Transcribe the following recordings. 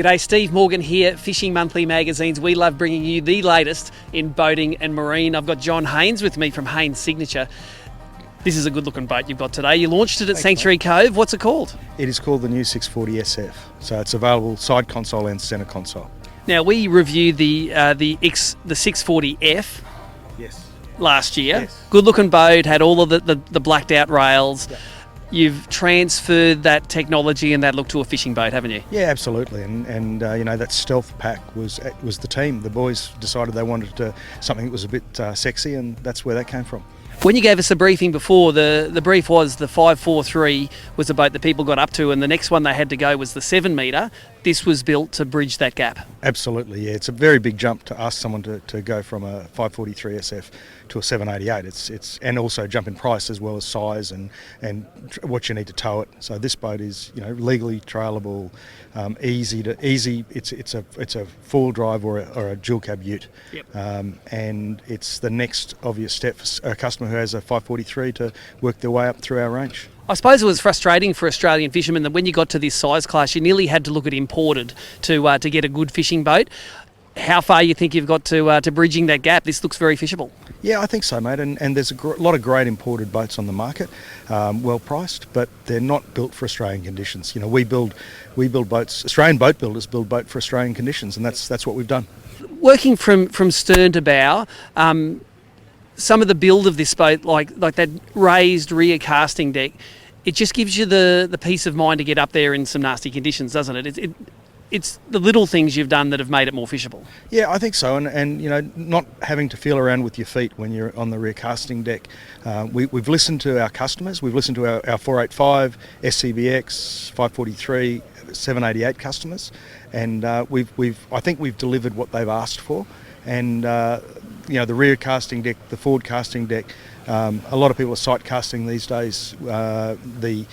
G'day, Steve Morgan here, Fishing Monthly Magazines. We love bringing you the latest in boating and marine. I've got John Haines with me from Haines Signature. This is a good looking boat you've got today. You launched it at Sanctuary Cove. What's it called? It is called the new 640 SF. So it's available side console and centre console. Now, we reviewed the 640F last year. Yes. Good looking boat, had all of the blacked out rails. Yeah. You've transferred that technology and that look to a fishing boat, haven't you? Yeah, absolutely. And you know, that stealth pack was the team. The boys decided they wanted something that was a bit sexy, and that's where that came from. When you gave us a briefing before, the brief was the 543 was a boat that people got up to, and the next one they had to go was the 7 metre. This was built to bridge that gap. Absolutely, yeah. It's a very big jump to ask someone to go from a 543 SF to a 788. It's and also jump in price as well as size and what you need to tow it. So this boat is, you know, legally trailable, easy. It's a four drive or a dual cab ute. Yep. And it's the next obvious step for a customer who has a 543 to work their way up through our range. I suppose it was frustrating for Australian fishermen that when you got to this size class, you nearly had to look at imported to get a good fishing boat. How far you think you've got to bridging that gap? This looks very fishable. Yeah, I think so, mate. And there's a lot of great imported boats on the market, well priced, but they're not built for Australian conditions. You know, we build boats. Australian boat builders build boat for Australian conditions, and that's what we've done. Working from stern to bow. Some of the build of this boat, like that raised rear casting deck, it just gives you the peace of mind to get up there in some nasty conditions, doesn't it? It's the little things you've done that have made it more fishable. Yeah, I think so, and you know, not having to feel around with your feet when you're on the rear casting deck. We've listened to our customers. We've listened to our 485, SCBX, 543, 788 customers, and I think we've delivered what they've asked for. And you know, the rear casting deck, the forward casting deck. A lot of people are sight casting these days. The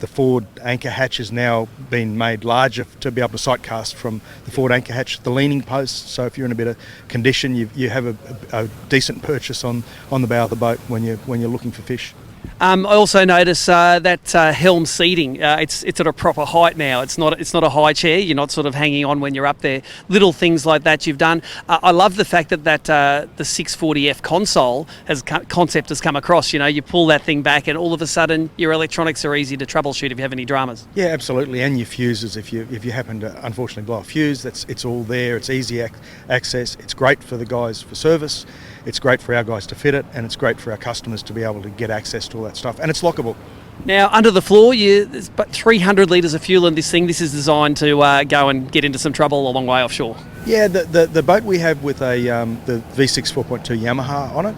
forward anchor hatch has now been made larger to be able to sight cast from the forward anchor hatch, the leaning post. So if you're in a bit of condition, you have a decent purchase on the bow of the boat when you're looking for fish. I also notice that Helm Seating. It's at a proper height now. It's not a high chair. You're not sort of hanging on when you're up there. Little things like that you've done. I love the fact that the 640F concept has come across. You know, you pull that thing back, and all of a sudden your electronics are easy to troubleshoot if you have any dramas. Yeah, absolutely. And your fuses. If you happen to unfortunately blow a fuse, it's all there. It's easy access. It's great for the guys for service. It's great for our guys to fit it, and it's great for our customers to be able to get access to all that stuff. And it's lockable. Now, under the floor, there's about 300 litres of fuel in this thing. This is designed to go and get into some trouble a long way offshore. Yeah, the boat we have with the V6 4.2 Yamaha on it,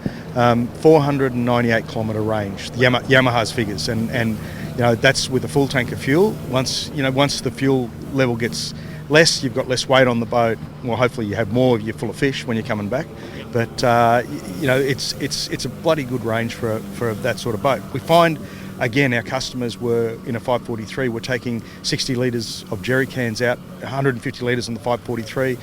498 kilometre range. The Yamaha's figures, and you know, that's with a full tank of fuel. Once the fuel level gets less, you've got less weight on the boat. Well, hopefully you have more if you're full of fish when you're coming back. But you know, it's a bloody good range for that sort of boat. We find, again, our customers were in a 543. We're taking 60 litres of jerry cans out, 150 litres in the 543. You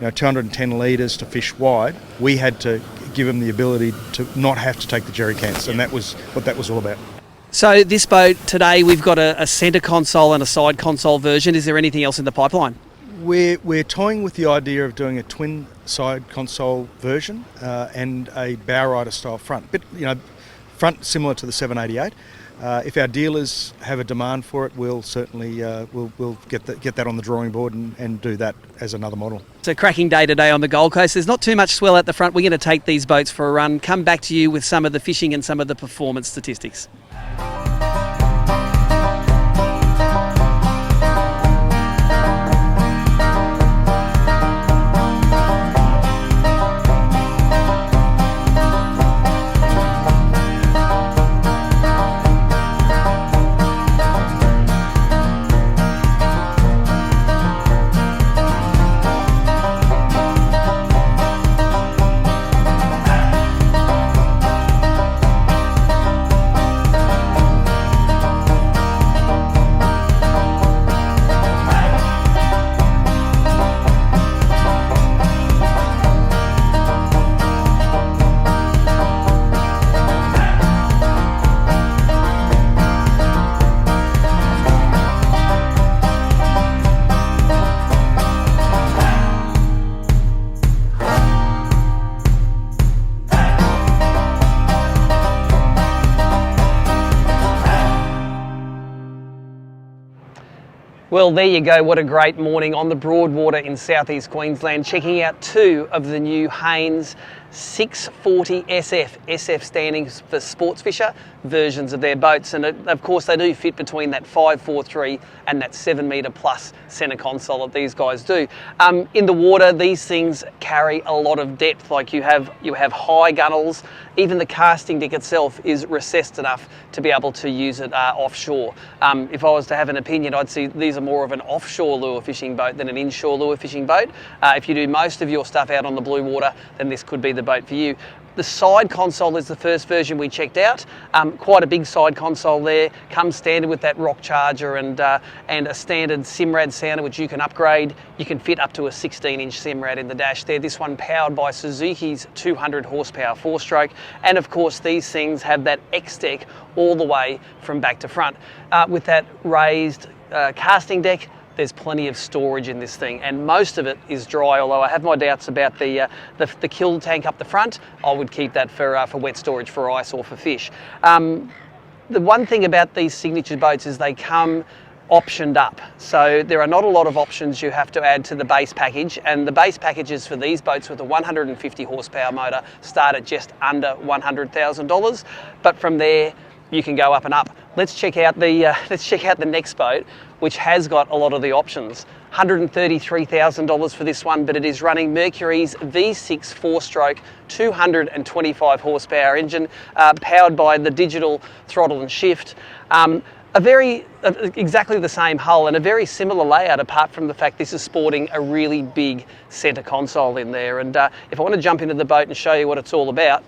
know, 210 litres to fish wide. We had to give them the ability to not have to take the jerry cans, and that was what that was all about. So this boat today, we've got a centre console and a side console version. Is there anything else in the pipeline? We're toying with the idea of doing a twin side console version and a bow rider style front. But you know, front similar to the 788. If our dealers have a demand for it, we'll certainly we'll get that on the drawing board and do that as another model. It's a cracking day today on the Gold Coast. There's not too much swell at the front. We're going to take these boats for a run, come back to you with some of the fishing and some of the performance statistics. Well, there you go. What a great morning on the Broadwater in southeast Queensland, checking out two of the new Haines 640 SF standing for sports fisher versions of their boats, and of course they do fit between that 543 and that 7 metre plus centre console that these guys do. In the water, these things carry a lot of depth. Like you have high gunnels. Even the casting deck itself is recessed enough to be able to use it offshore. If I was to have an opinion, I'd say these are more of an offshore lure fishing boat than an inshore lure fishing boat. If you do most of your stuff out on the blue water, then this could be the boat for you. The side console is the first version we checked out. Quite a big side console there. Comes standard with that rock charger and a standard Simrad sounder, which you can upgrade. You can fit up to a 16-inch Simrad in the dash there. This one powered by Suzuki's 200 horsepower 4-stroke. And of course, these things have that X-deck all the way from back to front. With that raised casting deck, there's plenty of storage in this thing, and most of it is dry, although I have my doubts about the kill tank up the front. I would keep that for wet storage for ice or for fish. The one thing about these signature boats is they come optioned up, so there are not a lot of options you have to add to the base package, and the base packages for these boats with a 150 horsepower motor start at just under $100,000, but from there you can go up and up. Let's check out the next boat, which has got a lot of the options. $133,000 for this one, but it is running Mercury's V6 4-stroke 225 horsepower engine, powered by the digital throttle and shift. Exactly the same hull and a very similar layout, apart from the fact this is sporting a really big centre console in there. And if I want to jump into the boat and show you what it's all about,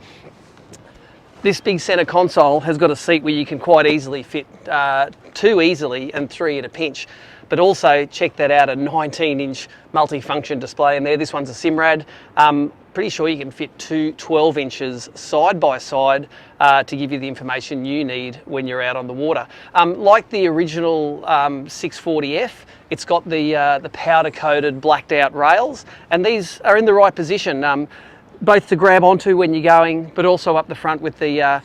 this big centre console has got a seat where you can quite easily fit 2 easily and 3 at a pinch. But also, check that out, a 19-inch multi-function display in there. This one's a Simrad. Pretty sure you can fit 2 12 inches side by side to give you the information you need when you're out on the water. Like the original 640F, it's got the powder-coated blacked out rails, and these are in the right position. Both to grab onto when you're going, but also up the front with the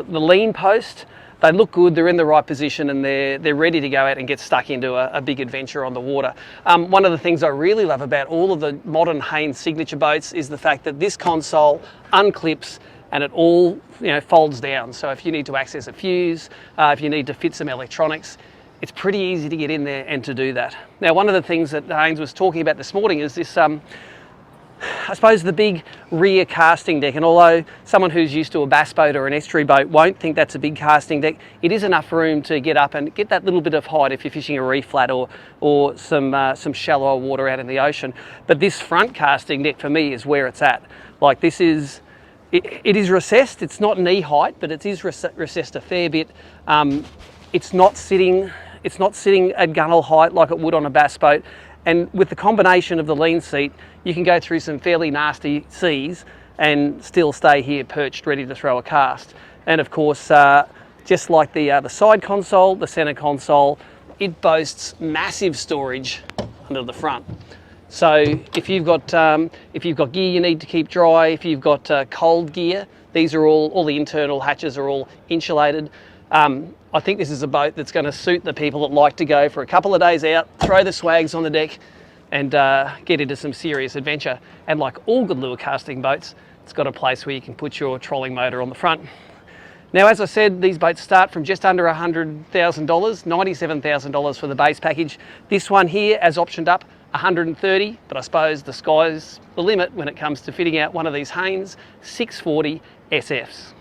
lean post. They look good, they're in the right position, and they're ready to go out and get stuck into a big adventure on the water. One of the things I really love about all of the modern Haines Signature boats is the fact that this console unclips and it all folds down. So if you need to access a fuse, if you need to fit some electronics, it's pretty easy to get in there and to do that. Now, one of the things that Haines was talking about this morning is this I suppose the big rear casting deck, and although someone who's used to a bass boat or an estuary boat won't think that's a big casting deck, it is enough room to get up and get that little bit of height if you're fishing a reef flat or some shallower water out in the ocean. But this front casting deck for me is where it's at. Like this is, it is recessed. It's not knee height, but it is recessed a fair bit. It's not sitting at gunnel height like it would on a bass boat. And with the combination of the lean seat, you can go through some fairly nasty seas and still stay here perched, ready to throw a cast. And of course, just like the side console, the centre console, it boasts massive storage under the front. So if you've got gear you need to keep dry, if you've got cold gear, these are all the internal hatches are all insulated. I think this is a boat that's going to suit the people that like to go for a couple of days out, throw the swags on the deck and get into some serious adventure. And like all good lure casting boats, it's got a place where you can put your trolling motor on the front. Now, as I said, these boats start from just under $100,000, $97,000 for the base package. This one here, as optioned up, $130,000, but I suppose the sky's the limit when it comes to fitting out one of these Haines 640 SFs.